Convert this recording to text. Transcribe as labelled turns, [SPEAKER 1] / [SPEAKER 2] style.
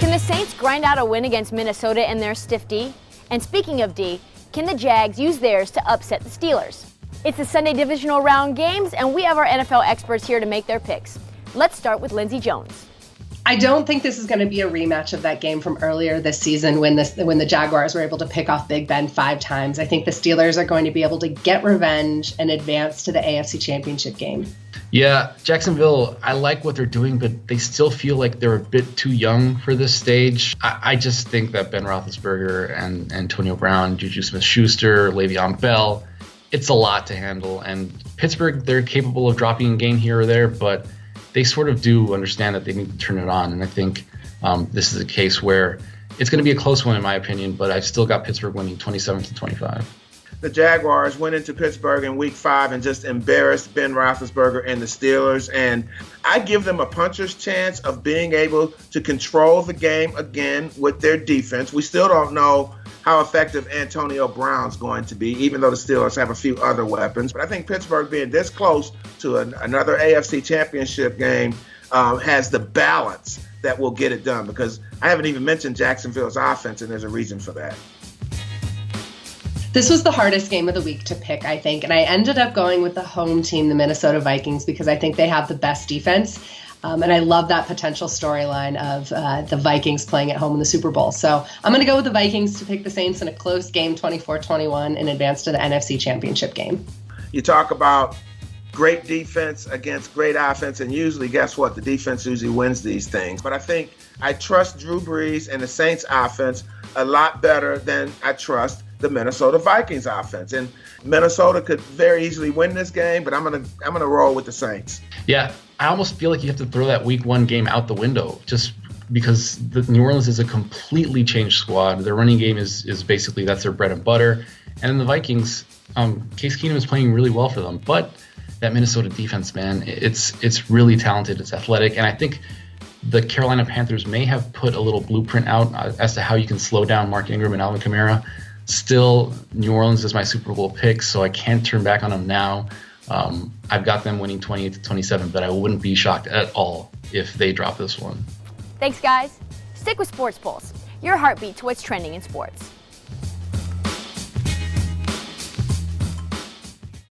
[SPEAKER 1] Can the Saints grind out a win against Minnesota in their stiff D? And speaking of D, can the Jags use theirs to upset the Steelers? It's the Sunday divisional round games, and we have our NFL experts here to make their picks. Let's start with Lindsey Jones.
[SPEAKER 2] I don't think this is going to be a rematch of that game from earlier this season when the Jaguars were able to pick off Big Ben 5 times. I think the Steelers are going to be able to get revenge and advance to the AFC Championship game.
[SPEAKER 3] Yeah, Jacksonville, I like what they're doing, but they still feel like they're a bit too young for this stage. I just think that Ben Roethlisberger and Antonio Brown, Juju Smith-Schuster, Le'Veon Bell, it's a lot to handle. And Pittsburgh, they're capable of dropping a game here or there, but they sort of do understand that they need to turn it on. And I think this is a case where it's going to be a close one, in my opinion, but I've still got Pittsburgh winning 27-25.
[SPEAKER 4] The Jaguars went into Pittsburgh in Week 5 and just embarrassed Ben Roethlisberger and the Steelers. And I give them a puncher's chance of being able to control the game again with their defense. We still don't know how effective Antonio Brown's going to be, even though the Steelers have a few other weapons. But I think Pittsburgh being this close to another AFC Championship game has the balance that will get it done, because I haven't even mentioned Jacksonville's offense, and there's a reason for that.
[SPEAKER 2] This was the hardest game of the week to pick, I think, and I ended up going with the home team, the Minnesota Vikings, because I think they have the best defense. And I love that potential storyline of the Vikings playing at home in the Super Bowl. So I'm going to go with the Vikings to pick the Saints in a close game, 24-21, and advance to the NFC Championship game.
[SPEAKER 4] You talk about great defense against great offense, and usually, guess what? The defense usually wins these things. But I think I trust Drew Brees and the Saints offense a lot better than I trust the Minnesota Vikings offense. And Minnesota could very easily win this game, but I'm gonna roll with the Saints.
[SPEAKER 3] Yeah, I almost feel like you have to throw that Week 1 game out the window, just because the New Orleans is a completely changed squad. Their running game is basically, that's their bread and butter. And then the Vikings, Case Keenum is playing really well for them, but that Minnesota defense, man, it's really talented, it's athletic, and I think the Carolina Panthers may have put a little blueprint out as to how you can slow down Mark Ingram and Alvin Kamara. Still, New Orleans is my Super Bowl pick, so I can't turn back on them now. I've got them winning 28-27, but I wouldn't be shocked at all if they drop this one.
[SPEAKER 1] Thanks, guys. Stick with Sports Pulse, your heartbeat to what's trending in sports.